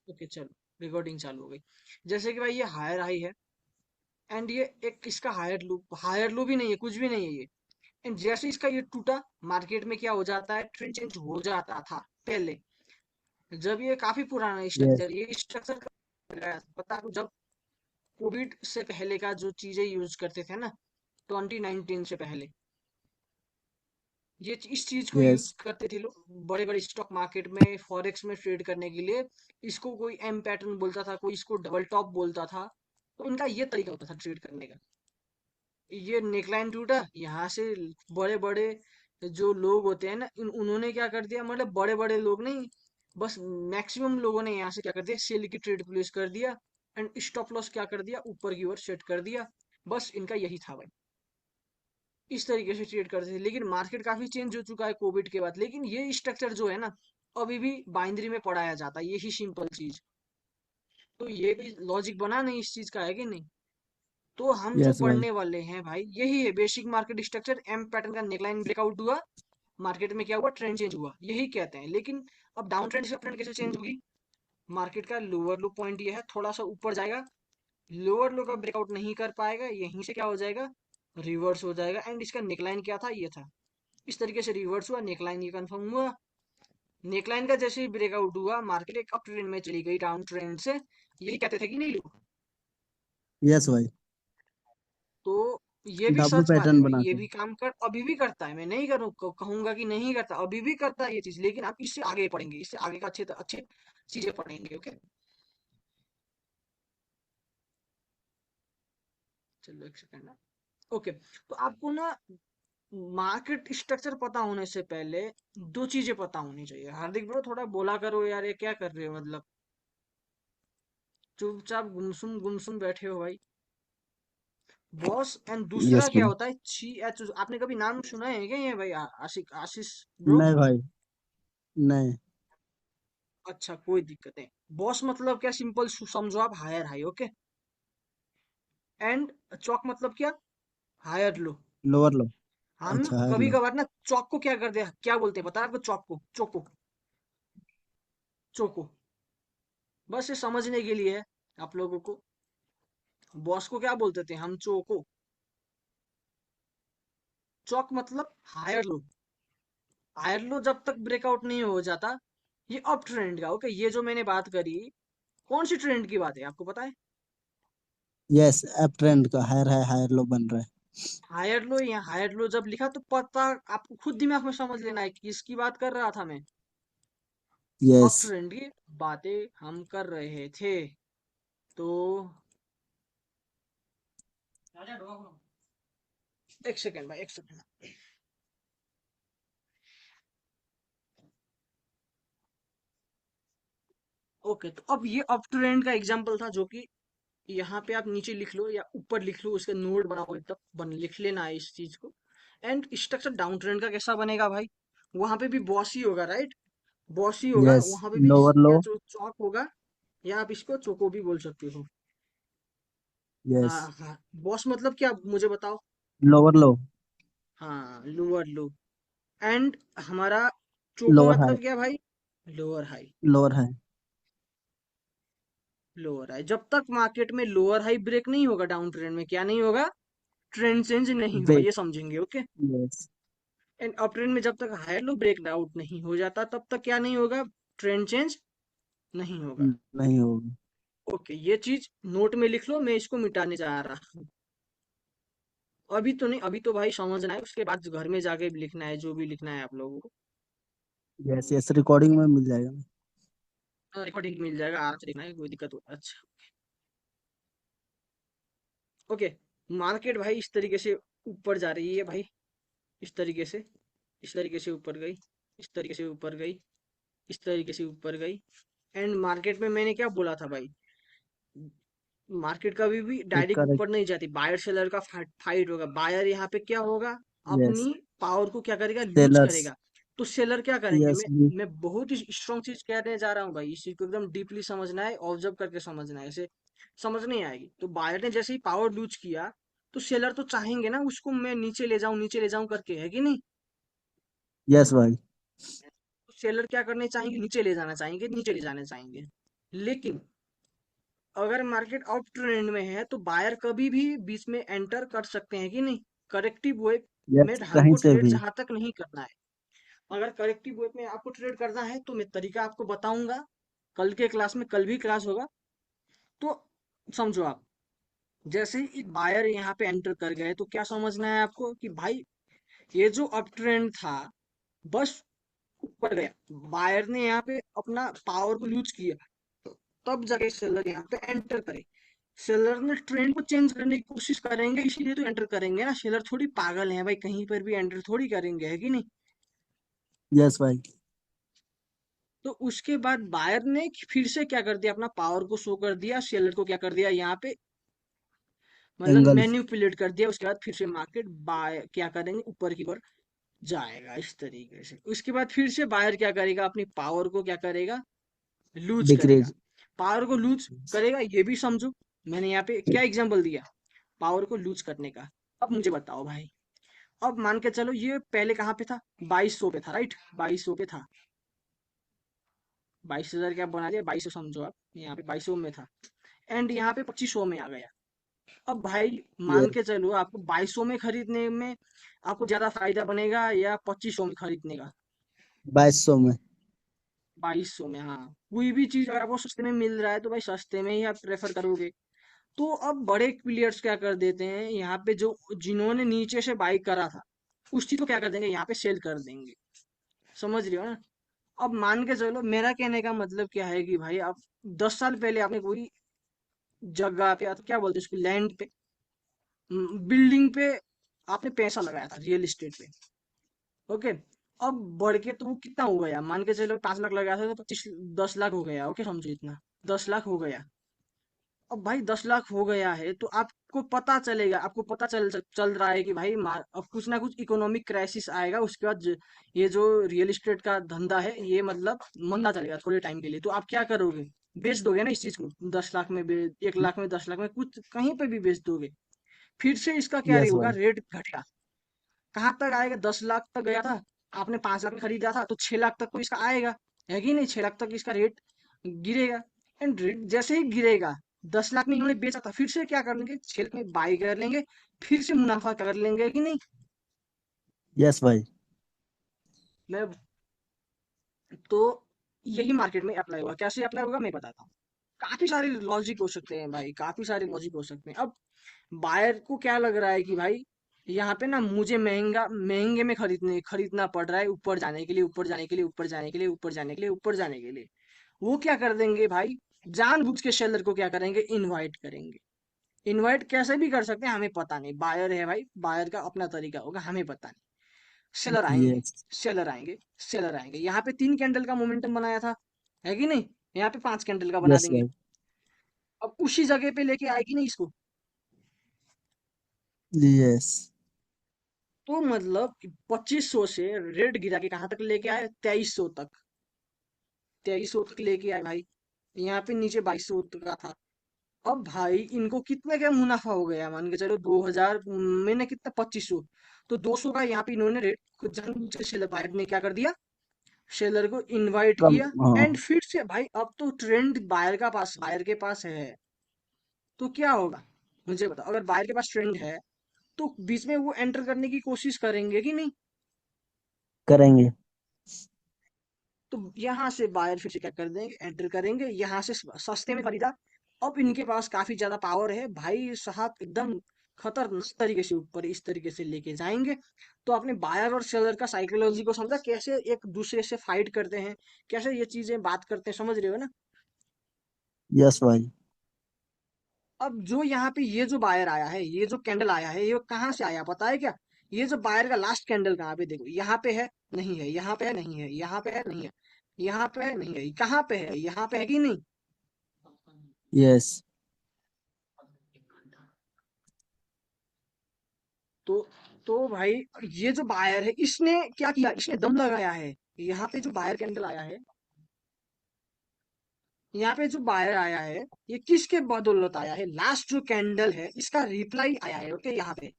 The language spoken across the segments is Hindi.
ओके चलो, रिकॉर्डिंग चालू हो गई। जैसे कि भाई ये हायर हाई है, एंड ये एक इसका हायर लो भी नहीं है, कुछ भी नहीं है ये। एंड जैसे इसका ये टूटा, मार्केट में क्या हो जाता है, ट्रेंड चेंज हो जाता था पहले। जब ये काफी पुराना यस। स्ट्रक्चर, ये स्ट्रक्चर पता है आपको, जब कोविड से पहले का जो चीजें यूज करते थे ना, 2019 से पहले, इस चीज को यूज यस। करते थे लोग बड़े बड़े स्टॉक मार्केट में, फॉरेक्स में ट्रेड करने के लिए। इसको कोई एम पैटर्न बोलता था, कोई इसको डबल टॉप बोलता था। तो इनका ये तरीका होता था ट्रेड करने का। ये नेकलाइन टूटा यहाँ से, बड़े बड़े जो लोग होते हैं ना, उन्होंने क्या कर दिया, मतलब बड़े बड़े लोग नहीं, बस मैक्सिमम लोगों ने यहाँ से क्या कर दिया, सेल की ट्रेड प्लेस कर दिया। एंड स्टॉप लॉस क्या कर दिया, ऊपर की ओर सेट कर दिया। बस इनका यही था भाई, इस तरीके से ट्रेड करते थे। लेकिन मार्केट काफी चेंज हो चुका है कोविड के बाद, लेकिन ये स्ट्रक्चर जो है ना, अभी भी बाइनरी में पढ़ाया जाता है, यही सिंपल चीज। तो ये भी लॉजिक बना नहीं इस चीज का, है कि नहीं? तो हम जो यस भाई। पढ़ने वाले हैं भाई, यही है basic market structure. M pattern का नेकलाइन ब्रेकआउट हुआ, मार्केट में क्या हुआ, ट्रेंड चेंज हुआ, यही कहते हैं। लेकिन अब डाउन ट्रेंड से अप ट्रेंड कैसे चेंज होगी? मार्केट का लोअर लो पॉइंट ये है, थोड़ा सा ऊपर जाएगा, लोअर लो का ब्रेकआउट नहीं कर पाएगा, यहीं से क्या हो जाएगा, रिवर्स हो जाएगा। एंड इसका नेकलाइन क्या था, ये था। इस तरीके से रिवर्स हुआ, नेकलाइन ये कंफर्म हुआ। नेकलाइन का जैसे ही ब्रेकआउट हुआ, मार्केट एक अप ट्रेंड में चली गई डाउन ट्रेंड से, यही कहते थे कि नहीं लोग? यस भाई। तो ये भी डब्लू सच बात है पैटर्न भाई, बना ये के। भी काम कर अभी भी करता है। मैं नहीं कहूंगा कि नहीं करता, अभी भी करता है ये चीज। लेकिन आप इससे आगे पढ़ेंगे, इससे आगे का अच्छे अच्छे चीजें पढ़ेंगे। ओके, चलो एक सेकंड ना। ओके, तो आपको ना मार्केट स्ट्रक्चर पता होने से पहले दो चीजें पता होनी चाहिए। हार्दिक ब्रो थोड़ा बोला करो यार, ये क्या कर रहे हो मतलब, चुपचाप गुमसुम बैठे हो भाई। बॉस एंड दूसरा यस क्या ब्रो। होता है, ची एच। आपने कभी नाम सुना है क्या ये भाई, आशीष ब्रो? नहीं भाई। नहीं। अच्छा, कोई दिक्कत नहीं। बॉस मतलब क्या, सिंपल समझो आप, हायर हाई। ओके, एंड चौक मतलब क्या, हायर लो। लोअर लो। हम अच्छा हायर कभी लो। कभार ना चौक को क्या करते हैं, क्या बोलते हैं पता है आपको, चौक को चोको, चोको। बस ये समझने के लिए है आप लोगों को। बॉस को क्या बोलते थे हम, चोको। चौक मतलब हायर लो। हायर लो जब तक ब्रेकआउट नहीं हो जाता, ये अप ट्रेंड का। ओके, ये जो मैंने बात करी, कौन सी ट्रेंड की बात है आपको पता है? यस, अप ट्रेंड का हायर हाई हायर लो बन रहा है। हायर लो, या हायर लो जब लिखा तो पता, आपको खुद दिमाग में समझ लेना है कि इसकी बात कर रहा था मैं। Up yes. ट्रेंड की बातें हम कर रहे थे। तो एक सेकेंड भाई, एक सेकेंड। ओके, तो अब ये अप ट्रेंड का एग्जांपल था, जो कि यहाँ पे आप नीचे लिख लो या ऊपर लिख लो, उसका नोट बनाओ, एकदम लिख लेना है इस चीज को। एंड स्ट्रक्चर डाउन ट्रेंड का कैसा बनेगा भाई, वहां पे भी बॉस ही होगा, राइट? बॉस ही होगा यस। वहां पे भी, लोअर लो। या जो चौक होगा, या आप इसको चोको भी बोल सकते हो। यस। हाँ हाँ, बॉस मतलब क्या मुझे बताओ। लोअर लो। हाँ, लोअर लो। एंड हमारा चोको लोअर हाई। मतलब क्या भाई, lower high. Lower high. Lower high, जब तक मार्केट में लोअर हाई ब्रेक नहीं होगा डाउन ट्रेंड में, क्या नहीं होगा, ट्रेंड चेंज नहीं होगा, ब्रेक। ये समझेंगे। Okay, yes. And up trend में जब तक हायर लो ब्रेक आउट नहीं हो जाता, तब तक क्या नहीं होगा, ट्रेंड चेंज नहीं होगा। नहीं होगा। ओके, ये चीज नोट में लिख लो, मैं इसको मिटाने जा रहा हूँ। अभी तो नहीं, अभी तो भाई समझना है, उसके बाद घर में जाके भी लिखना है, जो भी लिखना है आप लोगों को। यस यस, रिकॉर्डिंग में मिल जाएगा। रिकॉर्डिंग मिल जाएगा, आराम से लिखना है, कोई दिक्कत हो। अच्छा, ओके। मार्केट भाई इस तरीके से ऊपर जा रही है भाई, इस तरीके से, इस तरीके से ऊपर गई, इस तरीके से ऊपर गई, इस तरीके से ऊपर गई। एंड मार्केट में मैंने क्या बोला था भाई, मार्केट कभी भी एक डायरेक्ट करेक्ट। ऊपर नहीं जाती, बायर सेलर का फाइट होगा। बायर यहाँ पे क्या होगा, यस। अपनी पावर को क्या करेगा, लूज सेलर्स। करेगा। तो सेलर क्या करेंगे, यस भी। मैं बहुत ही स्ट्रॉन्ग चीज कहने जा रहा हूँ भाई, इस चीज को एकदम डीपली समझना है, ऑब्जर्व करके समझना है, ऐसे समझ नहीं आएगी। तो बायर ने जैसे ही पावर लूज किया, तो सेलर तो चाहेंगे ना उसको मैं नीचे ले जाऊं करके, है कि नहीं? यस भाई। तो सेलर क्या करने चाहेंगे, नीचे ले जाना चाहेंगे, नीचे ले जाना चाहेंगे। लेकिन अगर मार्केट अप ट्रेंड में है तो बायर कभी भी बीच में एंटर कर सकते हैं कि नहीं। करेक्टिव वेव में यस, कहीं हमको से ट्रेड भी। जहां तक नहीं करना है। अगर करेक्टिव वेव में आपको ट्रेड करना है तो मैं तरीका आपको बताऊंगा कल के क्लास में, कल भी क्लास होगा। तो समझो आप, जैसे ही एक बायर यहाँ पे एंटर कर गए तो क्या समझना है आपको कि भाई ये जो अप ट्रेंड था बस ऊपर गया, बायर ने यहाँ पे अपना पावर को यूज किया, तब जाके सेलर यहाँ पे एंटर करे। सेलर ने ट्रेंड को चेंज करने की कोशिश करेंगे इसीलिए तो एंटर करेंगे ना, सेलर थोड़ी पागल है भाई, कहीं पर भी एंटर थोड़ी करेंगे, है कि नहीं। यस भाई। तो उसके बाद बायर ने फिर से क्या कर दिया, अपना पावर को शो कर दिया, सेलर को क्या कर दिया यहाँ पे, मतलब एंगल। मैन्युपुलेट कर दिया। उसके बाद फिर से मार्केट बाय क्या करेंगे, ऊपर की ओर जाएगा इस तरीके से। उसके बाद फिर से बायर क्या करेगा, अपनी पावर को क्या करेगा, लूज करेगा। डिक्रीज। पावर को लूज करेगा ये भी समझो, मैंने यहाँ पे क्या एग्जांपल दिया, पावर को लूज करने का। अब मुझे बताओ भाई, अब मान के चलो ये पहले कहाँ पे था, 2200 पे था, राइट, 2200 पे था, 22,000 क्या बना दिया, 2200 समझो आप, यहाँ पे 2200 में था, एंड यहाँ पे 2500 में आ गया। अब भाई मान के यस, चलो आपको 2200 में खरीदने में आपको ज्यादा फायदा बनेगा या 2500 में खरीदने का। 2200 में। 2200 में, हाँ, कोई भी चीज अगर आपको सस्ते में मिल रहा है तो भाई सस्ते में ही आप प्रेफर करोगे। तो अब बड़े प्लेयर्स क्या कर देते हैं यहाँ पे, जो जिन्होंने नीचे से बाई करा था उस चीज को क्या कर देंगे, यहाँ पे सेल कर देंगे। समझ रहे हो ना। अब मान के चलो, मेरा कहने का मतलब क्या है कि भाई आप 10 साल पहले आपने कोई जगह पे या तो क्या बोलते हैं उसको, लैंड पे, बिल्डिंग पे आपने पैसा लगाया था, रियल एस्टेट पे, ओके। अब बढ़ के तो वो कितना हो गया, मान के चलो 5 लाख लगाया था तो 10 लाख हो गया, ओके समझो इतना, 10 लाख हो गया। अब भाई 10 लाख हो गया है तो आपको पता चलेगा, आपको पता चल रहा है कि भाई अब कुछ ना कुछ इकोनॉमिक क्राइसिस आएगा, उसके बाद ये जो रियल एस्टेट का धंधा है ये मतलब मंदा चलेगा थोड़े टाइम के लिए, तो आप क्या करोगे, बेच दोगे ना इस चीज को, 10 लाख में 1 लाख में, 10 लाख में, कुछ कहीं पे भी बेच दोगे। फिर से इसका क्या यस होगा, भाई। रेट घटेगा, कहाँ तक आएगा, 10 लाख तक गया था, आपने 5 लाख में खरीदा था तो 6 लाख तक तो इसका आएगा, है कि नहीं, 6 लाख तक इसका रेट गिरेगा। एंड रेट जैसे ही गिरेगा, 10 लाख में इन्होंने बेचा था, फिर से क्या कर लेंगे, 6 लाख में बाई कर लेंगे, फिर से मुनाफा कर लेंगे कि नहीं। यस भाई। मैं तो यही मार्केट में अप्लाई होगा, कैसे अप्लाई होगा मैं बताता हूँ। काफी सारे लॉजिक हो सकते हैं भाई, काफी सारे लॉजिक हो सकते हैं। अब बायर को क्या लग रहा है कि भाई यहाँ पे ना मुझे महंगे में खरीदना पड़ रहा है, ऊपर जाने के लिए, ऊपर जाने के लिए, ऊपर जाने के लिए, ऊपर जाने के लिए, ऊपर जाने के लिए। वो क्या कर देंगे भाई, जानबूझ के सेलर को क्या करेंगे, इनवाइट करेंगे। इनवाइट कैसे भी कर सकते हैं हमें पता नहीं, बायर है भाई, बायर का अपना तरीका होगा, हमें पता नहीं। सेलर आएंगे, यस। सेलर आएंगे, सेलर आएंगे, यहाँ पे 3 कैंडल का मोमेंटम बनाया था, है कि नहीं, यहाँ पे 5 कैंडल का बना यस देंगे। भाई। अब उसी जगह पे लेके आएगी नहीं इसको, यस। तो मतलब 2500 से रेट गिरा के कहाँ तक लेके आए, 2300 तक, 2300 तक लेके आए भाई। यहाँ पे नीचे 2200 तक का था। अब भाई इनको कितने का मुनाफा हो गया, मान के चलो 2000 में ना कितना, 2500, तो 200 का यहाँ पे इन्होंने रेट को जानबूझ के सेलर बायर ने क्या कर दिया, सेलर को इनवाइट कम। किया। हाँ। एंड फिर से भाई अब तो ट्रेंड बायर के पास है, तो क्या होगा, मुझे बताओ, अगर बायर के पास ट्रेंड है तो बीच में वो एंटर करने की कोशिश करेंगे कि नहीं। करेंगे। तो यहाँ से बायर फिर से क्या कर देंगे, एंटर करेंगे, यहाँ से सस्ते में खरीदा। अब इनके पास काफी ज्यादा पावर है भाई साहब, एकदम खतरनाक तरीके से ऊपर इस तरीके से लेके जाएंगे। तो आपने बायर और सेलर का साइकोलॉजी को समझा, कैसे एक दूसरे से फाइट करते हैं, कैसे ये चीजें बात करते हैं, समझ रहे हो ना। यस भाई। अब जो यहाँ पे ये जो बायर आया है, ये जो कैंडल आया है, ये कहाँ से आया पता है क्या, ये जो बायर का लास्ट कैंडल कहाँ पे, देखो यहाँ पे है, नहीं है, यहाँ पे है, नहीं है, यहाँ पे है, नहीं है, यहाँ पे है, नहीं है, कहाँ पे है, यहाँ पे है कि नहीं। यस। तो भाई ये जो बायर है इसने क्या किया, इसने दम लगाया है। यहाँ पे जो बायर कैंडल आया है, यहाँ पे जो बायर आया है, ये किसके बदौलत आया है, लास्ट जो कैंडल है इसका रिप्लाई आया है, ओके। यहाँ पे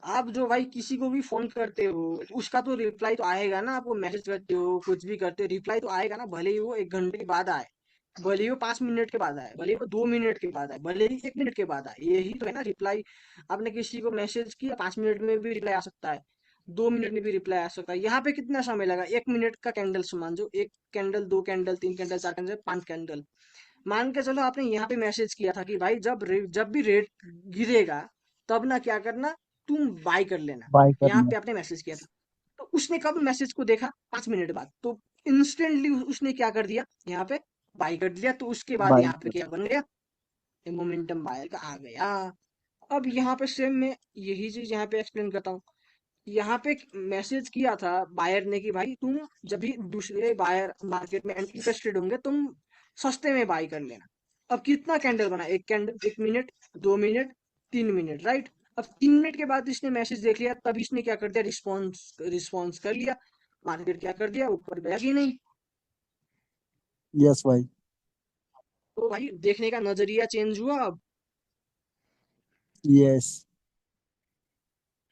आप जो भाई किसी को भी फोन करते हो उसका तो रिप्लाई तो आएगा ना, आपको मैसेज करते हो कुछ भी करते हो, रिप्लाई तो आएगा ना, भले ही वो 1 घंटे के बाद आए, भले ही वो 5 मिनट के बाद आए, भले ही वो 2 मिनट के बाद आए, भले ही 1 मिनट के बाद आए, यही तो है ना रिप्लाई। आपने किसी को मैसेज किया, 5 मिनट में भी रिप्लाई आ सकता है, 2 मिनट में भी रिप्लाई आ सकता है। यहाँ पे कितना समय लगा? 1 मिनट का कैंडल मान जो, 1 candle, 2 candle, 3 candle, 4 candle, 5 candle. मान के चलो आपने यहाँ पे मैसेज किया था कि भाई जब भी रेट गिरेगा तब ना क्या करना, तुम बाय कर लेना। बाय यहाँ करना। पे आपने मैसेज किया था, तो उसने कब मैसेज को देखा? 5 मिनट बाद, तो इंस्टेंटली उसने क्या कर दिया, यहाँ पे बाय कर दिया। तो उसके बाद बाय यहाँ पे कर। क्या बन गया, मोमेंटम बायर का आ गया। अब यहाँ पे सेम मैं यही चीज यहाँ पे एक्सप्लेन करता हूँ। यहाँ पे मैसेज किया था बायर ने कि भाई तुम जब भी दूसरे बायर मार्केट में इंटरेस्टेड होंगे तुम सस्ते में बाय कर लेना। अब कितना कैंडल बना? 1 candle, 1 minute, 2 minute, 3 minute, right. अब 3 मिनट के बाद इसने मैसेज देख लिया, तब इसने क्या कर दिया, रिस्पॉन्स रिस्पॉन्स कर लिया। मार्केट क्या कर दिया, ऊपर गया कि नहीं? यस भाई। तो भाई देखने का नजरिया चेंज हुआ अब। यस।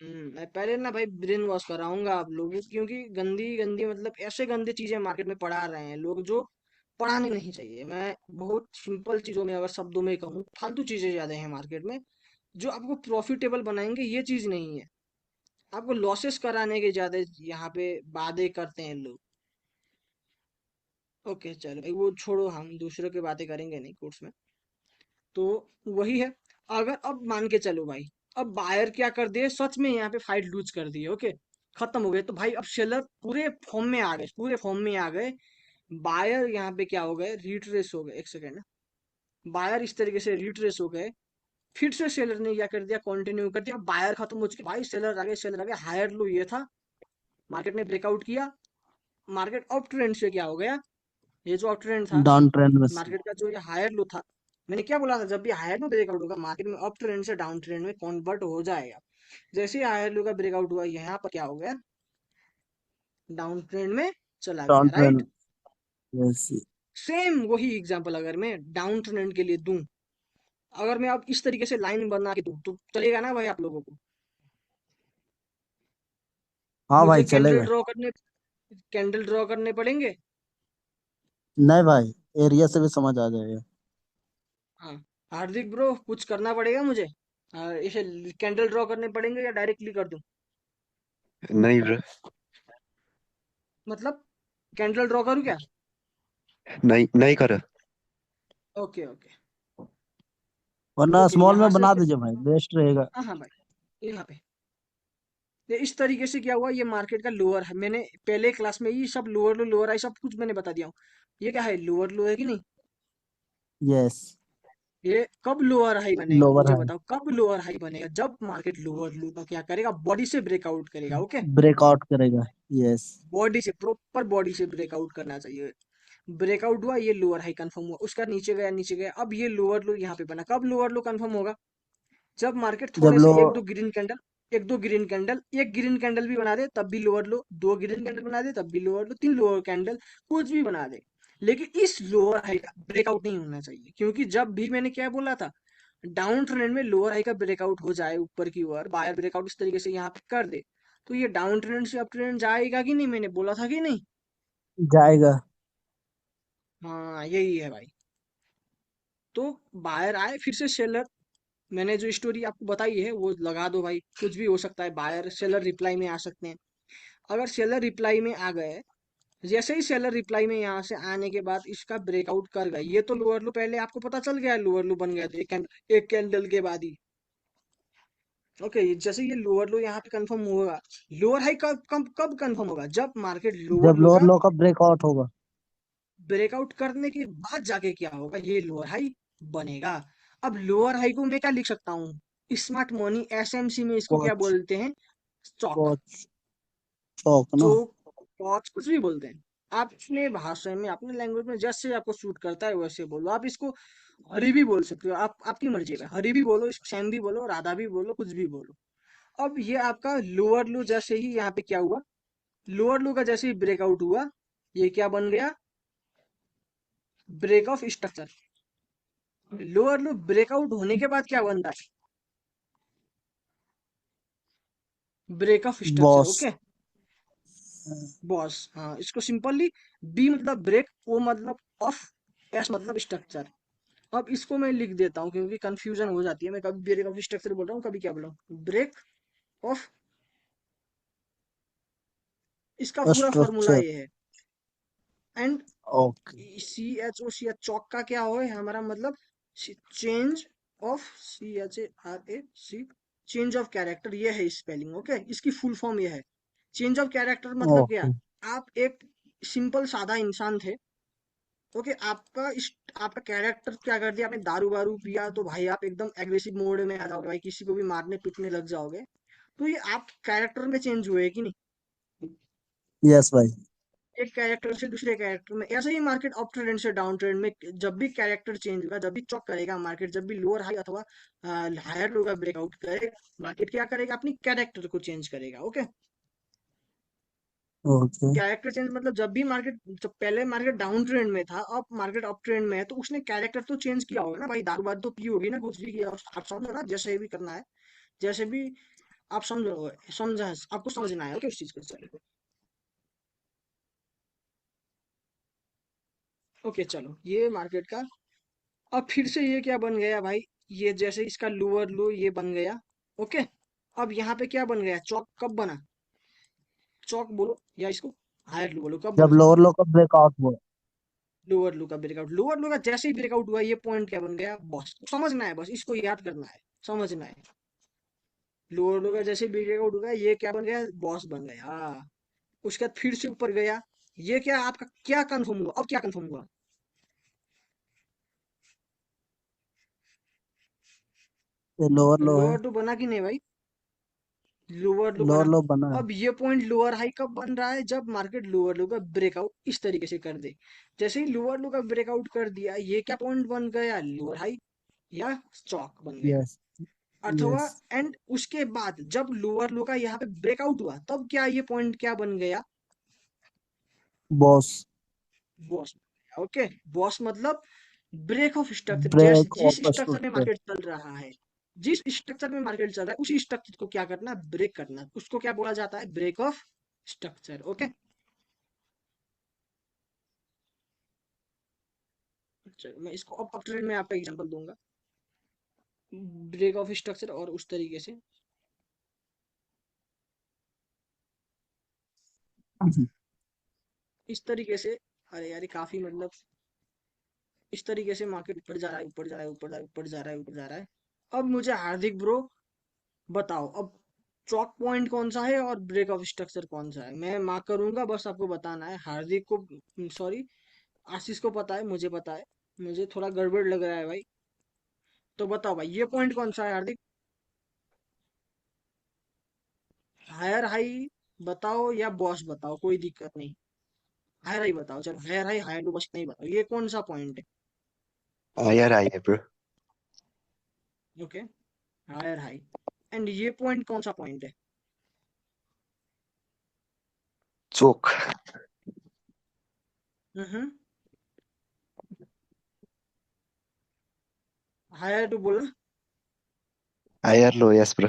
मैं पहले ना भाई ब्रेन वॉश कराऊंगा आप लोगों को, क्योंकि गंदी गंदी मतलब ऐसे गंदी चीजें मार्केट में पढ़ा रहे हैं लोग जो पढ़ानी नहीं चाहिए। मैं बहुत सिंपल चीजों में अगर शब्दों में कहूँ, फालतू चीजें ज्यादा हैं मार्केट में जो आपको प्रॉफिटेबल बनाएंगे, ये चीज नहीं है। आपको लॉसेस कराने के ज्यादा यहाँ पे वादे करते हैं लोग। ओके चलो भाई वो छोड़ो, हम दूसरों की बातें करेंगे नहीं कोर्स में। तो वही है। अगर अब मान के चलो भाई, अब बायर क्या कर दिए, सच में यहाँ पे फाइट लूज कर दिए, ओके, खत्म हो गए। तो भाई अब सेलर पूरे फॉर्म में आ गए, पूरे फॉर्म में आ गए। बायर यहाँ पे क्या हो गए, रिट्रेस हो गए। एक सेकेंड, बायर इस तरीके से रिट्रेस हो गए। फिर से सेलर ने क्या कर दिया, कंटिन्यू कर दिया। बायर खत्म हो चुके भाई, सेलर आ गए, सेलर आ गए। हायर लो ये था, मार्केट ने ब्रेकआउट किया। मार्केट अप ट्रेंड से क्या हो गया, ये जो अप ट्रेंड था डाउन ट्रेंड में से। मार्केट का, जो ये हायर लो था, मैंने क्या बोला था, जब भी हायर लो ब्रेकआउट होगा मार्केट में अप ट्रेंड से डाउन ट्रेंड में कन्वर्ट हो जाएगा। जैसे ही हायर लो का ब्रेकआउट हुआ, यहाँ पर क्या हो गया, डाउन ट्रेंड में चला डाउन गया, ट्रेंड। राइट। यस। सेम वही एग्जांपल अगर मैं डाउन ट्रेंड के लिए दूं, अगर मैं अब इस तरीके से लाइन बना के दूं, तो चलेगा ना भाई आप लोगों को? हाँ मुझे भाई चलेगा। कैंडल ड्रॉ करने पड़ेंगे। नहीं भाई, एरिया से भी समझ आ जाएगा। हाँ, हार्दिक ब्रो कुछ करना पड़ेगा मुझे? इसे कैंडल ड्रॉ करने पड़ेंगे या डायरेक्टली कर दूं? नहीं ब्रो। मतलब कैंडल ड्रॉ करूं क्या? नहीं नहीं करो। Okay okay. वरना ओके स्मॉल यहाँ में से बना दीजिए भाई, बेस्ट रहेगा। हाँ हाँ भाई, यहाँ पे ये इस तरीके से क्या हुआ, ये मार्केट का लोअर है। मैंने पहले क्लास में ये सब लोअर लो, लोअर आई, सब कुछ मैंने बता दिया हूँ। ये क्या है, लोअर लो है कि नहीं? यस। ये कब लोअर हाई बनेगा लोअर मुझे है। बताओ, कब लोअर हाई बनेगा? जब मार्केट लोअर लो का क्या करेगा, बॉडी से ब्रेकआउट करेगा, ओके। ब्रेकआउट करेगा। यस। बॉडी से, प्रॉपर बॉडी से ब्रेकआउट करना चाहिए। ब्रेकआउट हुआ, ये लोअर हाई कंफर्म हुआ, उसका नीचे गया, नीचे गया। अब ये लोअर लो यहाँ पे बना, कब लोअर लो कंफर्म होगा? जब मार्केट जब थोड़े से लो। एक दो ग्रीन कैंडल, एक दो ग्रीन कैंडल, एक ग्रीन कैंडल भी बना दे तब भी लोअर लो, दो ग्रीन कैंडल बना दे तब भी लोअर लो, तीन लोअर कैंडल, कुछ भी बना दे, लेकिन इस लोअर हाई का ब्रेकआउट नहीं होना चाहिए। क्योंकि जब भी मैंने क्या बोला था, डाउन ट्रेंड में लोअर हाई का ब्रेकआउट हो जाए ऊपर की ओर, बायर ब्रेकआउट इस तरीके से यहाँ पे कर दे, तो ये डाउन ट्रेंड से अप ट्रेंड जाएगा कि नहीं? मैंने बोला था कि नहीं? जाएगा। हाँ यही है भाई। तो बायर आए, फिर से सेलर, मैंने जो स्टोरी आपको बताई है वो लगा दो भाई, कुछ भी हो सकता है, बायर सेलर रिप्लाई में आ सकते हैं। अगर सेलर रिप्लाई में आ गए, जैसे ही सेलर रिप्लाई में यहाँ से आने के बाद इसका ब्रेकआउट कर गए, ये तो लोअर लो पहले आपको पता चल गया, लोअर लो बन गया था एक कैंडल के बाद ही। ओके, जैसे ये लोअर लो यहाँ पे कंफर्म होगा, लोअर हाई कब कब कब कंफर्म होगा, जब मार्केट लोअर जब लो लोअर का लो का ब्रेकआउट होगा। ब्रेकआउट करने के बाद जाके क्या होगा, ये लोअर हाई बनेगा। अब लोअर हाई को मैं क्या लिख सकता हूँ, स्मार्ट मनी, एसएमसी में इसको क्या कोच। बोलते हैं, स्टॉक, कोच। चौक ना। चोक, पॉच, कुछ भी बोलते हैं। आप अपने भाषा में, अपने लैंग्वेज में जैसे आपको सूट करता है वैसे बोलो। आप इसको हरी भी बोल सकते हो, आप आपकी मर्जी है, हरी भी बोलो, श्याम भी बोलो, राधा भी बोलो, कुछ भी बोलो। अब ये आपका लोअर लो जैसे ही यहाँ पे क्या हुआ, लोअर लो का जैसे ही ब्रेकआउट हुआ, ये क्या बन गया, break of structure. Lower low breakout होने के बाद क्या बनता है, break of structure, boss. Okay. Boss, हाँ, इसको सिंपली, बी मतलब ब्रेक, ओ मतलब ऑफ, एस मतलब स्ट्रक्चर। अब इसको मैं लिख देता हूँ क्योंकि कंफ्यूजन हो जाती है, मैं कभी ब्रेक ऑफ स्ट्रक्चर बोल रहा हूँ, कभी क्या बोल रहा हूँ, ब्रेक ऑफ। इसका पूरा फॉर्मूला स्ट्रक्चर। ये है। And okay. सी एच चौक का क्या हो है हमारा मतलब, change of, CHARAC, change of character, ये है स्पेलिंग। ओके, इसकी फुल फॉर्म ये है। चेंज ऑफ कैरेक्टर मतलब क्या, ओके। आप एक सिंपल सादा इंसान थे। ओके, आपका कैरेक्टर क्या कर दिया, आपने दारू वारू पिया तो भाई आप एकदम एग्रेसिव मोड में आ जाओगे भाई, किसी को भी मारने पीटने लग जाओगे। तो ये आप कैरेक्टर में चेंज हुए कि नहीं, यस भाई। एक कैरेक्टर से दूसरे कैरेक्टर में। ऐसे ही मार्केट अप ट्रेंड से डाउन ट्रेंड में जब भी कैरेक्टर चेंज होगा, जब भी चॉक करेगा मार्केट, जब भी लोअर हाई अथवा हायर लो का ब्रेकआउट करेगा, मार्केट क्या करेगा, अपनी कैरेक्टर को चेंज करेगा। Okay, okay. कैरेक्टर चेंज मतलब जब भी मार्केट, जब पहले मार्केट डाउन ट्रेंड में था, अब मार्केट अप ट्रेंड में है, तो उसने कैरेक्टर तो चेंज किया होगा ना भाई, दारू बात तो पी होगी ना, कुछ भी किया आप समझो ना, जैसे भी करना है, जैसे भी आप समझो, समझा आपको समझना है। ओके, उस चीज को चलो। ओके चलो, ये मार्केट का। अब फिर से ये क्या बन गया भाई, ये जैसे इसका लोअर लो ये बन गया। ओके, अब यहाँ पे क्या बन गया, चौक कब बना, चौक बोलो या इसको हायर लो बोलो, कब जब बना, लोअर लो का ब्रेकआउट हुआ। लोअर लो का ब्रेकआउट, लोअर लो का जैसे ही ब्रेकआउट हुआ, ये पॉइंट क्या बन गया बॉस, समझना है बस, इसको याद करना है, समझना है। लोअर लो का जैसे ब्रेकआउट हुआ, ये क्या बन गया, बॉस बन गया। उसके बाद फिर से ऊपर गया, ये क्या आपका क्या कंफर्म हुआ, अब क्या कंफर्म हुआ, ये लोअर लो है। लोअर लो बना कि नहीं भाई, लोअर लो लोअर बना। लो बना है। अब ये पॉइंट लोअर हाई कब बन रहा है, जब मार्केट लोअर लो का ब्रेकआउट इस तरीके से कर दे। जैसे ही लोअर लो का ब्रेकआउट कर दिया, ये क्या पॉइंट बन गया, लोअर हाई या चौक बन गया, यस। अथवा। यस। एंड उसके बाद जब लोअर लो का यहाँ पे ब्रेकआउट हुआ, तब क्या ये पॉइंट क्या बन गया, बॉस। बॉस। ओके, बॉस मतलब ब्रेक ऑफ स्ट्रक्चर, जैसे ब्रेक जिस ऑफ स्ट्रक्चर में स्ट्रक्चर। मार्केट चल रहा है, जिस स्ट्रक्चर में मार्केट चल रहा है, उसी स्ट्रक्चर को क्या करना, ब्रेक करना, उसको क्या बोला जाता है, ब्रेक ऑफ स्ट्रक्चर। ओके, चलो मैं इसको अब ट्रेंड में आपका एग्जांपल दूंगा, ब्रेक ऑफ स्ट्रक्चर और उस तरीके से, इस तरीके से। अरे यार ये काफी मतलब, इस तरीके से मार्केट ऊपर जा रहा है, ऊपर जा रहा है, ऊपर जा रहा है, ऊपर जा रहा है, ऊपर जा रहा है। अब मुझे हार्दिक ब्रो बताओ, अब चौक पॉइंट कौन सा है और ब्रेक ऑफ स्ट्रक्चर कौन सा है, मैं मार्क करूंगा, बस आपको बताना है। हार्दिक को, सॉरी, आशीष को पता है, मुझे पता है, मुझे थोड़ा गड़बड़ लग रहा है भाई। तो बताओ भाई, ये पॉइंट कौन सा है हार्दिक, हायर हाई बताओ या बॉस बताओ, कोई दिक्कत नहीं। हायर हाई बताओ, चलो हायर हाई, हायर लो, बस नहीं बताओ, ये कौन सा पॉइंट है। यार आई है bro. Okay, higher high. And ये पॉइंट कौन सा पॉइंट है, चोक। हम्म, हायर टू बोला। Higher low yes bro.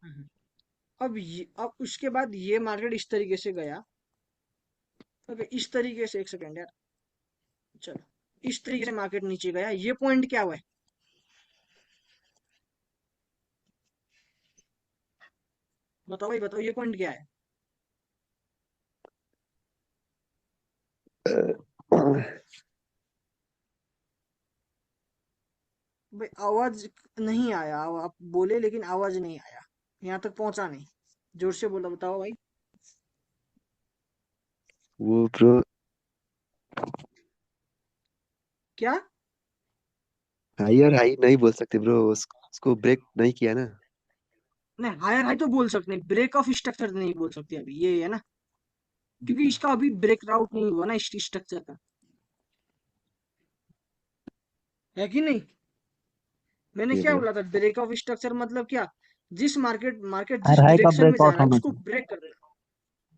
हम्म। अब उसके बाद ये मार्केट इस तरीके से गया। ओके, इस तरीके से, एक सेकेंड यार, चलो इस तरीके से मार्केट नीचे गया, ये पॉइंट क्या हुआ है, बताओ भाई बताओ, ये पॉइंट क्या है। भाई आवाज नहीं आया, आप बोले लेकिन आवाज नहीं आया, यहाँ तक पहुंचा नहीं, जोर से बोला, बताओ भाई। वो ब्रो क्या, हायर हाई नहीं बोल सकते ब्रो, उसको ब्रेक नहीं किया ना। नहीं हायर हाई तो बोल सकते हैं, ब्रेक ऑफ स्ट्रक्चर नहीं बोल सकते अभी, ये है ना, क्योंकि इसका अभी ब्रेक आउट नहीं हुआ ना इस स्ट्रक्चर का, है कि नहीं। मैंने ये क्या ब्रो। बोला था, ब्रेक ऑफ स्ट्रक्चर मतलब क्या, जिस मार्केट मार्केट जिस हायर हाई का डायरेक्शन में जा ब्रेकआउट रहा है होना उसको चाहिए। ब्रेक कर देना,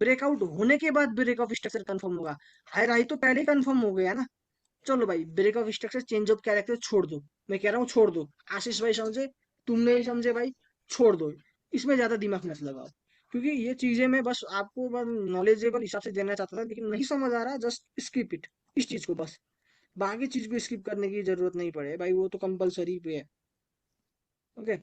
ब्रेकआउट होने के बाद ब्रेक ऑफ स्ट्रक्चर कंफर्म होगा। हायर हाई तो पहले ही कंफर्म हो गया ना। चलो भाई, break of structure change of character छोड़ दो, मैं कह रहा हूँ छोड़ दो, आशीष भाई समझे, तुम नहीं समझे भाई, छोड़ दो, इसमें ज्यादा दिमाग मत लगाओ, क्योंकि ये चीजें मैं बस आपको बस नॉलेजेबल हिसाब से देना चाहता था, लेकिन नहीं समझ आ रहा, जस्ट स्किप इट। इस चीज को बस, बाकी चीज को स्किप करने की जरूरत नहीं पड़े भाई, वो तो कंपलसरी पे है। ओके,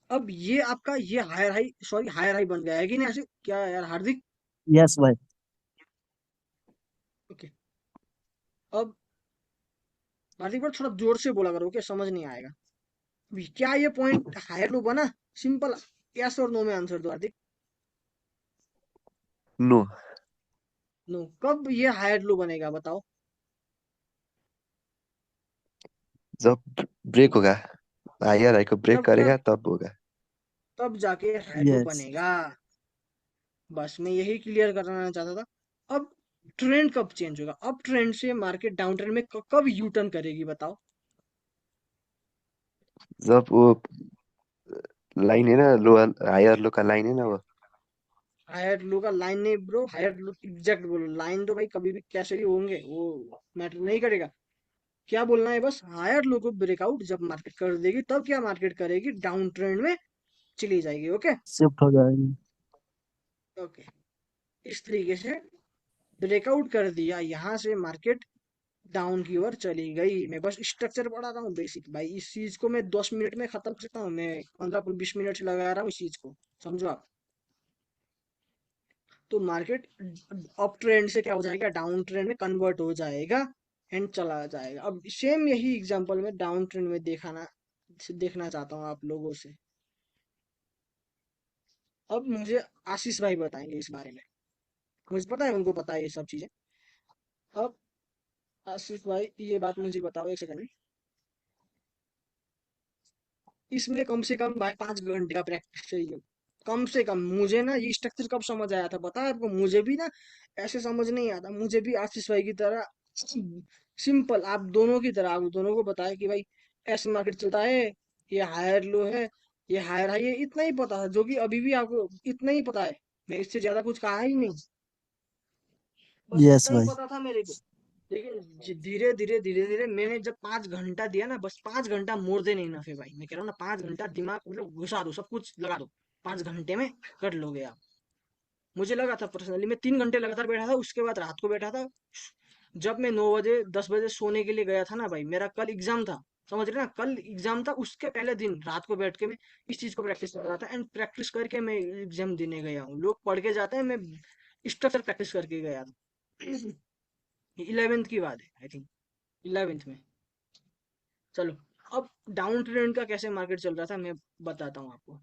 अब ये आपका ये higher high, sorry higher high बन गया है कि नहीं ऐसे, क्या यार हार्दिक? यस भाई। ओके, अब हार्दिक बार थोड़ा जोर से बोला करो, क्या समझ नहीं आएगा। क्या ये पॉइंट हायर लो बना? सिंपल, यस और नो में आंसर दो हार्दिक। नो। नो, कब ये हायर लो बनेगा बताओ? जब ब्रेक होगा, हायर हाई को ब्रेक तब करेगा तब तब होगा। तब जाके हायर लो यस बनेगा। बस मैं यही क्लियर करना चाहता था। अब ट्रेंड कब चेंज होगा? अब ट्रेंड से मार्केट डाउन ट्रेंड में कब यू टर्न करेगी बताओ? जब वो लाइन है ना, लो हायर लो का लाइन है ना वो। हायर लो का लाइन नहीं ब्रो, हायर लो एग्जैक्ट बोलो, लाइन तो भाई कभी भी कैसे भी होंगे, वो मैटर नहीं करेगा। क्या बोलना है बस, हायर लो को ब्रेकआउट जब मार्केट कर देगी तब क्या मार्केट करेगी, डाउन ट्रेंड में चली जाएगी। ओके। शिफ्ट हो जाएगी। ओके, इस तरीके से ब्रेकआउट कर दिया, यहाँ से मार्केट डाउन की ओर चली गई। मैं बस स्ट्रक्चर पढ़ा रहा हूँ बेसिक भाई, इस चीज को मैं 10 मिनट में खत्म कर सकता हूँ, मैं 15 20 मिनट से लगा रहा हूँ इस चीज को, समझो आप। तो मार्केट अप ट्रेंड से क्या हो जाएगा, डाउन ट्रेंड में कन्वर्ट हो जाएगा एंड चला जाएगा। अब सेम यही एग्जांपल में डाउन ट्रेंड में देखना चाहता हूँ आप लोगों से। अब मुझे आशीष भाई बताएंगे इस बारे में, मुझे पता है उनको पता है ये सब चीजें। अब आशीष भाई ये बात मुझे बताओ एक सेकंड में, इसमें कम से कम भाई 5 घंटे का प्रैक्टिस चाहिए, कम से कम। मुझे ना ये स्ट्रक्चर कब समझ आया था पता है आपको? मुझे भी ना ऐसे समझ नहीं आता, मुझे भी आशीष भाई की तरह सिंपल, आप दोनों की तरह, आप दोनों को बताया कि भाई ऐसे मार्केट चलता है, ये हायर लो है, ये हायर हाई है, इतना ही पता था, जो कि अभी भी आपको इतना ही पता है। मैं इससे ज्यादा कुछ कहा ही नहीं, बस यस इतना ही भाई। पता था मेरे को। लेकिन धीरे धीरे धीरे धीरे मैंने जब 5 घंटा दिया ना, बस 5 घंटा मोर देन इनफ है भाई, मैं कह रहा हूँ ना, 5 घंटा दिमाग मतलब घुसा दो, सब कुछ लगा दो, 5 घंटे में कर लोगे आप। मुझे लगा था पर्सनली, मैं 3 घंटे लगातार बैठा था, उसके बाद रात को बैठा था। जब मैं 9 बजे 10 बजे सोने के लिए गया था ना भाई, मेरा कल एग्जाम था, समझ रहे ना, कल एग्जाम था, उसके पहले दिन रात को बैठ के मैं इस चीज को प्रैक्टिस कर रहा था, एंड प्रैक्टिस करके मैं एग्जाम देने गया हूँ। लोग पढ़ के जाते हैं, मैं स्ट्रक्चर प्रैक्टिस करके गया था। 11th की बात है आई थिंक, 11th में। चलो, अब डाउन ट्रेंड का कैसे मार्केट चल रहा था मैं बताता हूँ आपको।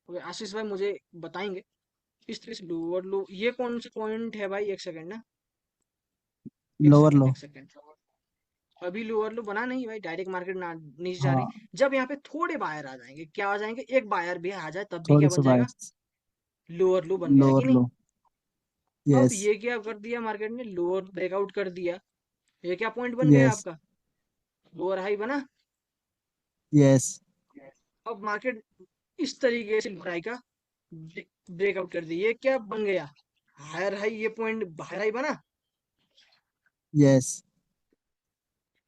ओके, आशीष भाई मुझे बताएंगे इस तरह से लोअर लो, ये कौन सा पॉइंट है भाई? एक सेकंड ना, एक लोअर सेकंड लो। एक सेकंड। अभी लोअर लो बना नहीं भाई, डायरेक्ट मार्केट ना नीचे जा रही। हाँ, जब यहाँ पे थोड़े बायर आ जाएंगे, क्या आ जाएंगे, एक बायर भी आ जाए तब भी थोड़ी क्या सी बन जाएगा, बाइट्स। लोअर लो बन गया कि लोअर नहीं? लो। अब यस। ये क्या कर दिया मार्केट ने, लोअर ब्रेकआउट कर दिया, ये क्या पॉइंट बन गया यस। आपका, लोअर हाई बना। यस। अब मार्केट इस तरीके से हाई का ब्रेकआउट कर दी, ये क्या बन गया, हायर हाई, ये पॉइंट हायर हाई बना। यस।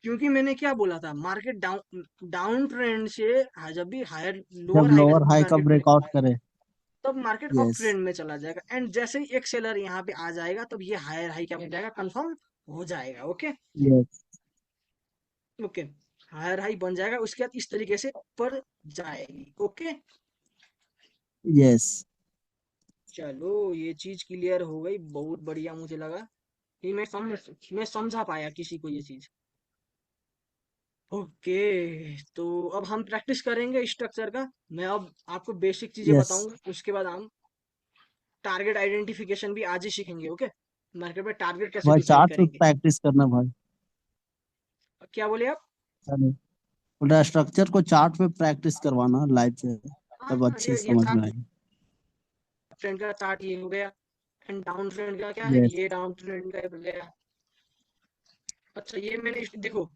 क्योंकि मैंने क्या बोला था, मार्केट डाउन डाउन ट्रेंड से जब भी हायर जब लोअर हाई का लोअर जब भी हाई का मार्केट ब्रेक, ब्रेकआउट करे। तब मार्केट अप यस। ट्रेंड में चला जाएगा, एंड जैसे ही एक सेलर यहाँ पे आ जाएगा तब ये हायर हाई क्या हो जाएगा, कंफर्म हो जाएगा। Okay. Yes. Okay, higher high बन जाएगा, उसके बाद इस तरीके से ऊपर जाएगी। Okay, yes. चलो ये चीज क्लियर हो गई, बहुत बढ़िया, मुझे लगा कि मैं समझा पाया किसी को ये चीज। ओके, तो अब हम प्रैक्टिस करेंगे स्ट्रक्चर का। मैं अब आपको बेसिक चीजें यस बताऊंगा, उसके बाद हम टारगेट आइडेंटिफिकेशन भी आज ही सीखेंगे। ओके, मार्केट में टारगेट कैसे भाई, डिसाइड चार्ट पे करेंगे। प्रैक्टिस करना भाई। क्या बोले आप? चलो, पूरा स्ट्रक्चर को चार्ट पे प्रैक्टिस करवाना लाइव से, हाँ तब हाँ, अच्छे ये समझ में चार्ट, आएगी। ट्रेंड का चार्ट ये हो गया, एंड डाउन ट्रेंड का क्या है, यस। ये डाउन ट्रेंड का हो गया। अच्छा, ये मैंने देखो,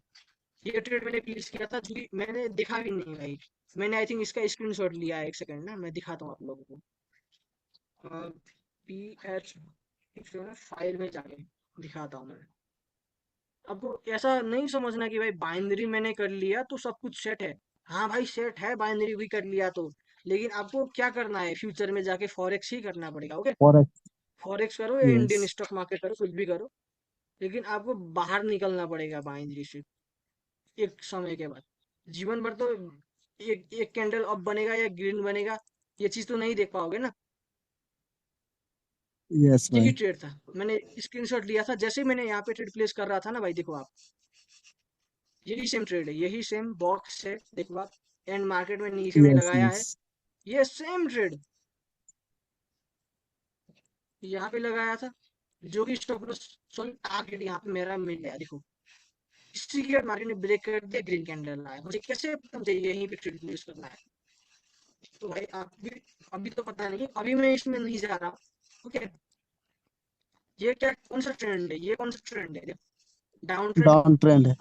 ये ट्रेड मैंने प्लेस किया था, जो कि मैंने देखा भी नहीं भाई। मैंने आई थिंक इसका स्क्रीनशॉट लिया है, एक सेकंड ना, मैं दिखाता हूँ आप लोगों को। पी एच फाइल में जाके दिखाता हूँ मैं आपको। ऐसा नहीं समझना कि भाई बाइनरी मैंने कर लिया तो सब कुछ सेट है। हाँ भाई सेट है, बाइनरी भी कर लिया तो, लेकिन आपको क्या करना है, फ्यूचर में जाके फॉरेक्स ही करना पड़ेगा। Okay, forex. फॉरेक्स करो या यस। इंडियन स्टॉक मार्केट करो, कुछ भी करो, लेकिन आपको बाहर निकलना पड़ेगा बाइनरी से एक समय के बाद। जीवन भर तो एक एक कैंडल अप बनेगा या ग्रीन बनेगा, ये चीज तो नहीं देख पाओगे ना। यस यही भाई। ट्रेड था, मैंने स्क्रीनशॉट लिया था जैसे ही मैंने यहाँ पे ट्रेड प्लेस कर रहा था ना भाई, देखो आप, यही सेम ट्रेड है, यही सेम बॉक्स है, देखो आप, एंड मार्केट में नीचे में यस लगाया यस। है, ये सेम ट्रेड यहाँ पे लगाया था, जो कि स्टॉप लॉस सॉरी टारगेट यहाँ पे मेरा मिल गया, देखो इसी के बाद मार्केट ने ब्रेक कर दिया, ग्रीन कैंडल आया, मुझे कैसे पता मुझे यहीं पे ट्रेड प्लेस करना है। तो भाई आप भी, अभी तो पता नहीं, अभी मैं इसमें नहीं जा रहा, ओके। ये क्या, कौन सा ट्रेंड है, ये कौन सा ट्रेंड है, डाउन ट्रेंड। डाउन ट्रेंड है।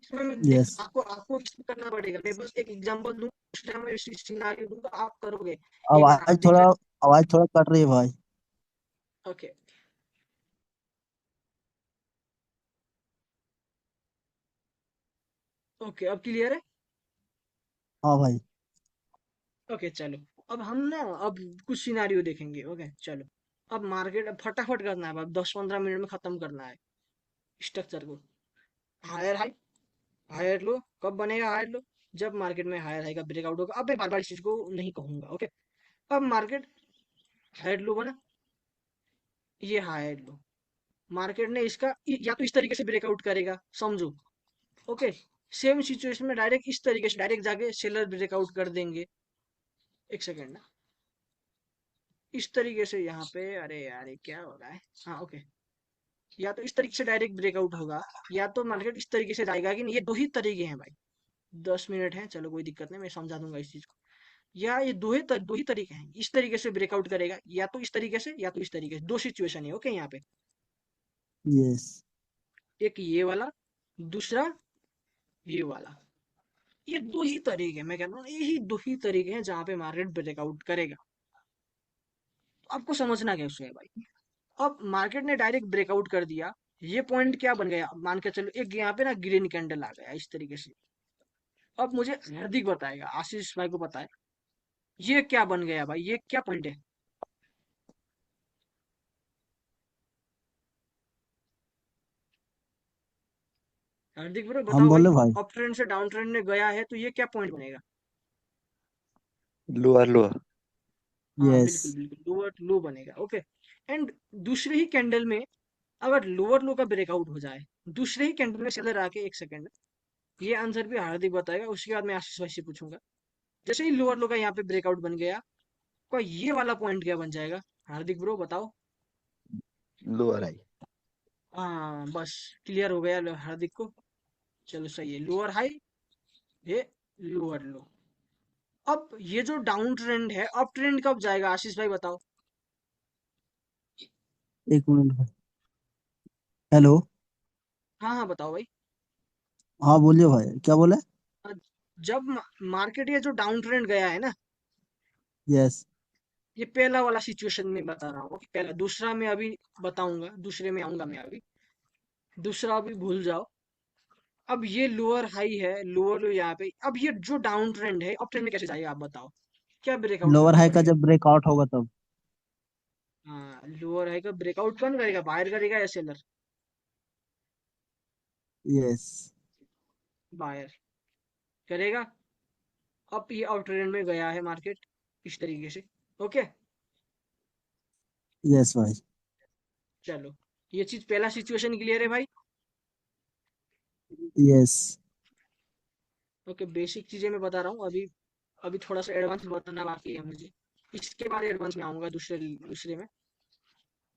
इसमें मैं यस। आपको आपको इसमें करना पड़ेगा, मैं बस एक एग्जांपल दूं, उस टाइम मैं सिनारियो दूंगा, आप करोगे। एक बार आवाज हार्दिक थोड़ा का, आवाज थोड़ा कट रही है भाई। ओके ओके, अब क्लियर है। हाँ भाई। ओके चलो, अब हम ना, अब कुछ सिनारियो देखेंगे, ओके चलो। अब मार्केट, अब फटाफट करना है, अब 10-15 मिनट में खत्म करना है स्ट्रक्चर को। हायर हाई, हायर लो, कब बनेगा हायर लो, जब मार्केट में हायर हाई का ब्रेकआउट होगा। अब मैं बार बार इस चीज को नहीं कहूंगा, ओके। अब मार्केट हायर लो बना, ये हायर लो, मार्केट ने इसका या तो इस तरीके से ब्रेकआउट करेगा, समझो, ओके। सेम सिचुएशन में डायरेक्ट इस तरीके से डायरेक्ट जाके सेलर ब्रेकआउट कर देंगे, एक सेकेंड ना, इस तरीके से यहाँ पे, अरे यार ये क्या हो रहा है, हाँ ओके। या तो इस तरीके से डायरेक्ट ब्रेकआउट होगा, या तो मार्केट इस तरीके से जाएगा, कि नहीं, ये दो ही तरीके हैं भाई। 10 मिनट है, चलो कोई दिक्कत नहीं, मैं समझा दूंगा इस चीज को। या ये दो ही तरीके हैं, इस तरीके से ब्रेकआउट करेगा, या तो इस तरीके से या तो इस तरीके से, दो सिचुएशन है, ओके यहाँ पे। यस। एक ये वाला, दूसरा ये वाला, ये दो ही तरीके, मैं कहता हूँ यही दो ही तरीके हैं जहां पे मार्केट ब्रेकआउट करेगा। तो आपको समझना कैसे है भाई। अब मार्केट ने डायरेक्ट ब्रेकआउट कर दिया, ये पॉइंट क्या बन गया, मान के चलो एक यहाँ पे ना ग्रीन कैंडल आ गया इस तरीके से। अब मुझे हार्दिक बताएगा, आशीष भाई को पता है ये क्या बन गया भाई, ये क्या पॉइंट है। हार्दिक ब्रो हम बताओ भाई, बोले भाई। अप ट्रेंड से डाउन ट्रेंड में गया है तो ये क्या पॉइंट बनेगा। Lower lower. हाँ यस। बिल्कुल बिल्कुल, लोअर लो बनेगा, ओके। एंड दूसरे ही कैंडल में अगर लोअर लो का ब्रेकआउट हो जाए, दूसरे ही कैंडल में सेलर आके, एक सेकंड, ये आंसर भी हार्दिक बताएगा, उसके बाद मैं आशीष भाई से पूछूंगा। जैसे ही लोअर लो का यहाँ पे ब्रेकआउट बन गया, तो ये वाला पॉइंट क्या बन जाएगा, हार्दिक ब्रो बताओ। Lower high. हाँ बस, क्लियर हो गया हार्दिक को। चलो सही है, लोअर हाई, ये लोअर लो। अब ये जो डाउन ट्रेंड है, अप ट्रेंड कब जाएगा, आशीष भाई बताओ। एक मिनट भाई। हेलो। हाँ हाँ बताओ भाई। हाँ बोलिए भाई, क्या बोले? अ, जब मार्केट ये जो डाउन ट्रेंड गया है ना, यस। ये पहला वाला सिचुएशन में बता रहा हूँ, पहला, दूसरा मैं अभी बताऊंगा, दूसरे में आऊंगा मैं अभी, दूसरा अभी भूल जाओ। अब ये लोअर हाई है, लोअर लो यहाँ पे, अब ये जो डाउन ट्रेंड है, अप ट्रेंड में कैसे जाएगा आप बताओ, क्या ब्रेकआउट लोअर करना हाई का पड़ेगा। जब ब्रेकआउट होगा तब। हाँ, लोअर हाई का ब्रेकआउट कौन करेगा, बायर करेगा या सेलर। यस। बायर करेगा। अब ये अप ट्रेंड में गया है मार्केट इस तरीके से, ओके। यस भाई। चलो, ये चीज पहला सिचुएशन क्लियर है भाई। यस। ओके, बेसिक चीजें मैं बता रहा हूँ अभी, अभी थोड़ा सा एडवांस बताना बाकी है मुझे, इसके बाद एडवांस में आऊंगा दूसरे दूसरे में।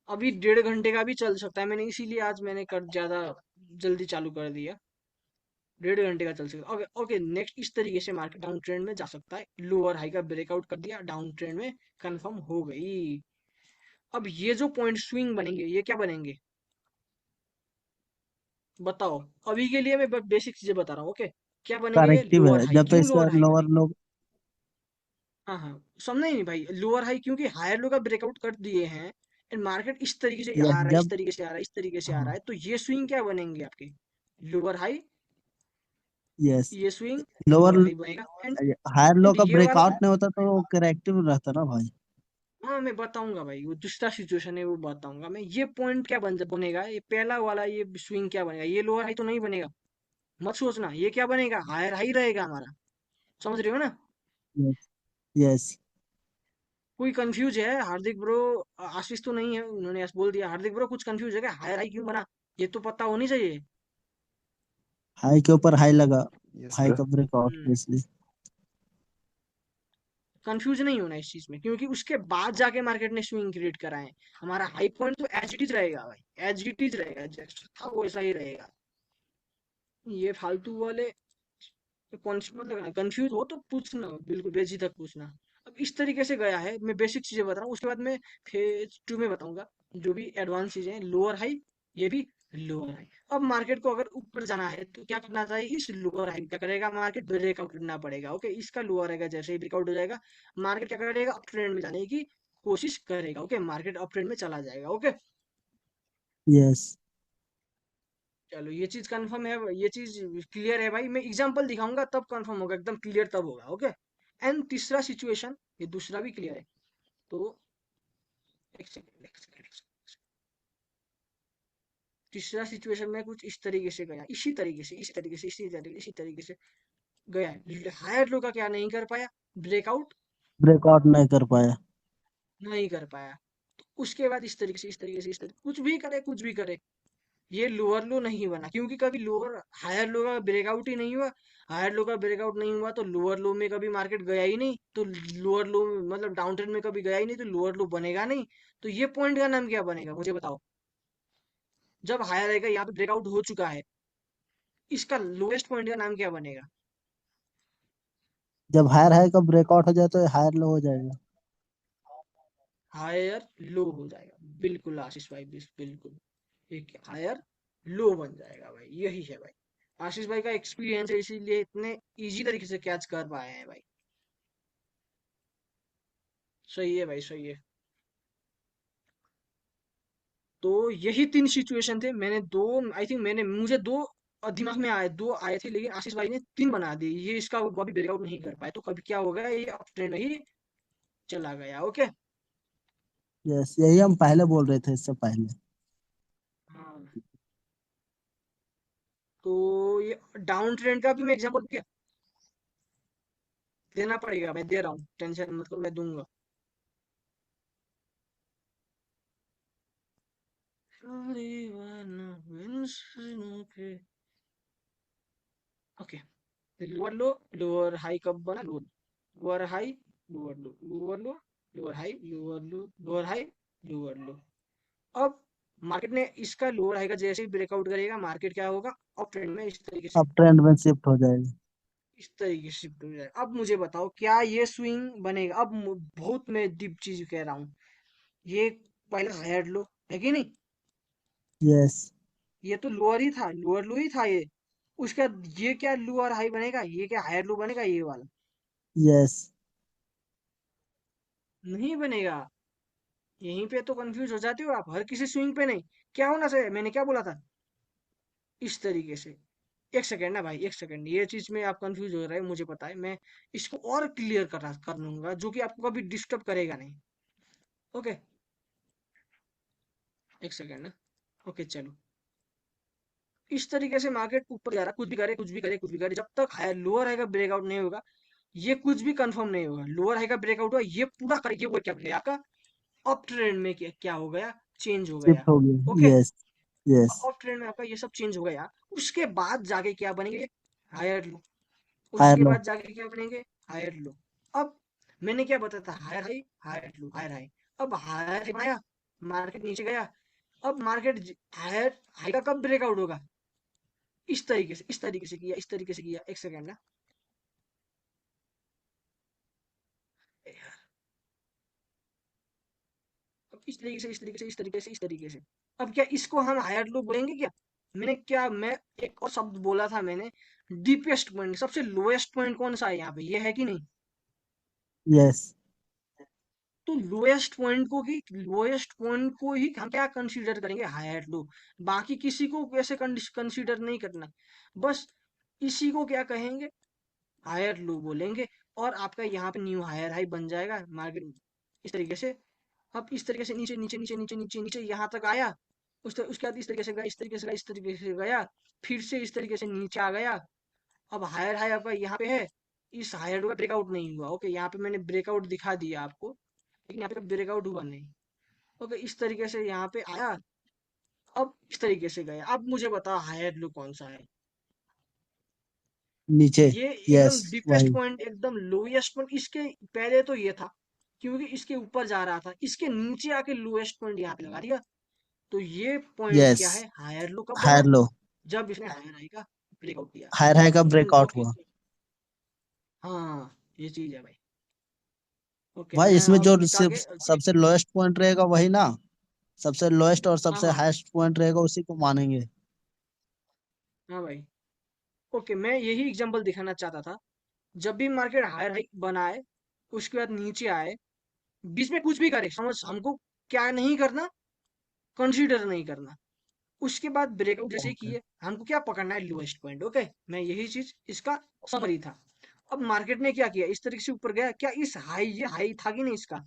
अभी 1.5 घंटे का भी चल सकता है, मैंने इसीलिए आज मैंने कर ज्यादा जल्दी चालू कर दिया। 1.5 घंटे का चल सकता है, ओके ओके। नेक्स्ट, इस तरीके से मार्केट डाउन ट्रेंड में जा सकता है, लोअर हाई का ब्रेकआउट कर दिया, डाउन ट्रेंड में कंफर्म हो गई। अब ये जो पॉइंट स्विंग बनेंगे, ये क्या बनेंगे बताओ। अभी के लिए मैं बेसिक चीजें बता रहा हूँ, ओके। क्या बनेंगे ये, करेक्टिव लोअर है हाई, जब तक क्यों इसका लोअर हाई लोअर बनेंगे। लोग। हाँ हाँ, समझे ही नहीं भाई, लोअर हाई क्योंकि हायर लो का ब्रेकआउट कर दिए हैं, एंड मार्केट इस तरीके से यस आ रहा है, इस जब। तरीके से आ रहा है, इस तरीके से आ रहा हाँ। है, तो ये स्विंग क्या बनेंगे आपके, लोअर हाई, यस। ये स्विंग लोअर लोअर हाई बनेगा। एंड हायर लो एंड का ये वाला, ब्रेकआउट नहीं होता तो करेक्टिव रहता ना भाई। हाँ मैं बताऊंगा भाई, वो दूसरा सिचुएशन है वो बताऊंगा मैं। ये पॉइंट क्या बनेगा, ये पहला वाला ये स्विंग क्या बनेगा, ये लोअर हाई तो नहीं बनेगा। मत सोचना ये क्या बनेगा, हायर हाई रहेगा हमारा। समझ रहे हो ना? Yes yes. कोई कंफ्यूज है हार्दिक ब्रो? आशीष तो नहीं है, उन्होंने ऐसे बोल दिया। हार्दिक ब्रो कुछ कंफ्यूज है क्या, हायर हाई क्यों बना? ये तो पता होनी चाहिए। हाई के ऊपर हाई लगा, यस हाई ब्रो। का ब्रेकआउट हम्म इसलिए। कंफ्यूज नहीं होना इस चीज में, क्योंकि उसके बाद जाके मार्केट ने स्विंग क्रिएट करा है। हमारा हाई पॉइंट तो एज इट इज रहेगा भाई, एज इट इज रहेगा, जैसा था वो ऐसा ही रहेगा। ये फालतू वाले कंफ्यूज हो तो पूछना, बिल्कुल बेझिझक पूछना। अब इस तरीके से गया है, मैं बेसिक चीजें बता रहा हूँ, उसके बाद मैं फेज टू में बताऊंगा जो भी एडवांस चीजें हैं। लोअर हाई, ये भी लोअर हाई। अब मार्केट को अगर ऊपर जाना है तो क्या करना चाहिए, इस लोअर हाई क्या करेगा, मार्केट ब्रेकआउट करना पड़ेगा। ओके, इसका लोअर रहेगा, जैसे ही ब्रेकआउट हो जाएगा मार्केट क्या करेगा, अप ट्रेंड में जाने की कोशिश करेगा। ओके, मार्केट अप ट्रेंड में चला जाएगा। Okay, yes. चलो ये चीज कंफर्म है, ये चीज क्लियर है भाई। मैं एग्जांपल दिखाऊंगा तब कंफर्म होगा, एकदम क्लियर तब होगा। ओके, एंड तीसरा सिचुएशन, ये दूसरा भी क्लियर है। तो एक सेकंड, एक सेकंड, तीसरा सिचुएशन में कुछ इस तरीके से गया, इसी तरीके से, इसी तरीके से, इसी तरीके से गया है। हायर लो का क्या नहीं कर पाया, ब्रेकआउट ब्रेकआउट नहीं कर पाया। नहीं कर पाया। तो उसके बाद इस तरीके से, इस तरीके से, इस तरीके, कुछ भी करे, कुछ भी करे, ये लोअर लो नहीं बना, क्योंकि कभी लोअर हायर लो का ब्रेकआउट ही नहीं हुआ। हायर लो का ब्रेकआउट नहीं हुआ तो लोअर लो में कभी मार्केट गया ही नहीं, तो लोअर लो मतलब डाउन ट्रेंड में कभी गया ही नहीं, तो लोअर लो बनेगा नहीं। तो ये पॉइंट का नाम क्या बनेगा, मुझे बताओ? जब हायर आएगा, यहाँ पे ब्रेकआउट हो चुका है, इसका लोएस्ट पॉइंट का नाम क्या बनेगा? जब हायर हाई का ब्रेकआउट हो जाए तो हायर लो हो जाएगा। हायर लो हो जाएगा, बिल्कुल आशीष भाई, बिल्कुल। एक हायर लो बन जाएगा भाई, यही है भाई। आशीष भाई का एक्सपीरियंस है, इसीलिए इतने इजी तरीके से कैच कर पाए हैं भाई। सही है भाई, सही है। तो यही तीन सिचुएशन थे, मैंने दो, आई थिंक मैंने, मुझे दो दिमाग में आए, दो आए थे, लेकिन आशीष भाई ने तीन बना दी। ये इसका अभी ब्रेकआउट नहीं कर पाए, तो कभी क्या हो गया, ये अप ट्रेंड ही चला गया। ओके, यस, यही हम पहले बोल रहे थे इससे पहले। हाँ। तो ये डाउन ट्रेंड का भी मैं एग्जांपल दिया, देना पड़ेगा, मैं दे रहा हूँ, टेंशन मतलब मैं दूंगा। ओके, लोअर लो, लोअर हाई कब बना, लोअर हाई, लोअर लो, लोअर लो, लोअर हाई, लोअर लो, लोअर हाई, लोअर लो। अब मार्केट ने इसका लोअर हाई का जैसे ही ब्रेकआउट करेगा, मार्केट क्या होगा, अप ट्रेंड में इस तरीके से, अब ट्रेंड में शिफ्ट हो जाएगा। इस तरीके से शिफ्ट हो जाएगा। अब मुझे बताओ क्या ये स्विंग बनेगा? अब बहुत मैं डीप चीज कह रहा हूँ। ये पहले हायर लो है कि नहीं, यस ये तो लोअर ही था, लोअर लो ही था ये। उसका ये क्या लोअर हाई बनेगा, ये क्या हायर लो बनेगा, ये वाला यस। नहीं बनेगा। यहीं पे तो कंफ्यूज हो जाते हो आप, हर किसी स्विंग पे नहीं। क्या होना चाहिए, मैंने क्या बोला था, इस तरीके से। एक सेकंड ना भाई, एक सेकंड, ये चीज में आप कंफ्यूज हो रहे हैं मुझे पता है, मैं इसको और क्लियर कर लूंगा, जो कि आपको कभी डिस्टर्ब करेगा नहीं। ओके, एक सेकंड ना। ओके चलो, इस तरीके से मार्केट ऊपर जा रहा, कुछ भी करे, कुछ भी करे, कुछ भी करे, जब तक हायर लोअर हाई का ब्रेकआउट नहीं होगा, ये कुछ भी कंफर्म नहीं होगा। लोअर हाई का ब्रेकआउट हुआ, ये पूरा करके वो क्या गया, आपका अप ट्रेंड में क्या हो गया, चेंज हो गया। शिफ्ट हो गया। Okay, yes yes. Up trend में आपका ये सब चेंज हो गया। उसके बाद जाके क्या बनेंगे, हायर लो। हायर उसके लो। बाद जाके क्या बनेंगे, हायर लो। अब मैंने क्या बताया था, higher high, higher low, higher high. अब हायर आया, मार्केट नीचे गया। अब मार्केट हायर हाई का कब ब्रेकआउट होगा, इस तरीके से, इस तरीके से किया, इस तरीके से किया। एक सेकंड ना, अब इस तरीके से, इस तरीके से, इस तरीके से, इस तरीके से। अब क्या इसको हम हायर लो बोलेंगे क्या? मैंने क्या, मैं एक और शब्द बोला था मैंने, डीपेस्ट पॉइंट, सबसे लोएस्ट पॉइंट कौन सा है यहाँ पे, ये है कि नहीं? यस। तो लोएस्ट पॉइंट को ही हम क्या कंसीडर करेंगे, हायर लो। बाकी किसी को वैसे कंसीडर नहीं करना, बस इसी को क्या कहेंगे, हायर लो बोलेंगे। और आपका यहाँ पे न्यू हायर हाई बन जाएगा, मार्केट इस तरीके से अब इस तरीके से नीचे नीचे नीचे नीचे नीचे नीचे यहाँ तक आया, उसके बाद इस तरीके से गया, इस तरीके से गया, इस तरीके से गया, फिर से इस तरीके से नीचे आ गया। अब हायर हाई आपका यहाँ पे है, इस हायर का ब्रेकआउट नहीं हुआ। ओके, यहाँ पे मैंने ब्रेकआउट दिखा दिया आपको, लेकिन यहाँ पे ब्रेकआउट हुआ नहीं। ओके, इस तरीके से यहाँ पे आया, अब इस तरीके से गया। अब मुझे बता हायर लो कौन सा है। नीचे। ये यस, एकदम डीपेस्ट वही। पॉइंट, एकदम लोएस्ट पॉइंट। इसके पहले तो ये था, क्योंकि इसके ऊपर जा रहा था, इसके नीचे आके लोएस्ट पॉइंट यहाँ पे लगा दिया। तो ये पॉइंट यस, क्या है, हायर लो कब हायर बना, लो। जब इसने हायर हाई का ब्रेकआउट दिया। हायर हाई का ब्रेकआउट ओके, हुआ। हाँ ये चीज है भाई। ओके, भाई मैं इसमें अब जो इसका आगे सबसे लोएस्ट पॉइंट रहेगा वही ना, सबसे लोएस्ट और हाँ सबसे हाँ हाईएस्ट पॉइंट रहेगा उसी को मानेंगे। हाँ भाई। ओके, मैं यही एग्जांपल दिखाना चाहता था। जब भी मार्केट हायर हाई बनाए, उसके बाद नीचे आए, बीच में कुछ भी करे, समझ हमको क्या नहीं करना, कंसीडर नहीं करना। उसके बाद ब्रेकआउट जैसे ही ओके। किए, हमको क्या पकड़ना है, लोएस्ट पॉइंट। ओके, मैं यही चीज इसका समरी था। अब मार्केट ने क्या किया, इस तरीके से ऊपर गया, क्या इस हाई, ये हाई था कि नहीं इसका,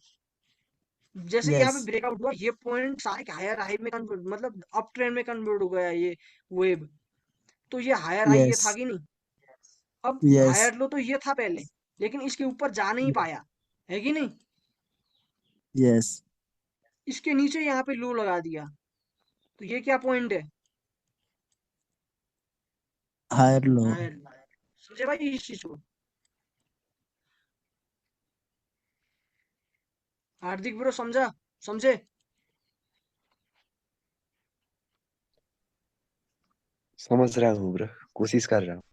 जैसे यहाँ यस। पे ब्रेकआउट हुआ, ये पॉइंट सारे हायर हाई में कन्वर्ट, मतलब अप ट्रेंड में कन्वर्ट हो गया ये वेब। तो ये हायर हाई ये यस। था कि नहीं। अब यस। हायर लो तो ये था पहले, लेकिन इसके ऊपर जा नहीं पाया, है कि नहीं। यस। इसके नीचे यहाँ पे लो लगा दिया, तो ये क्या पॉइंट है, हायर लो। हायर। समझे भाई इस चीज को। हार्दिक ब्रो समझा, समझे। समझ रहा हूँ ब्रो, कोशिश कर रहा हूँ।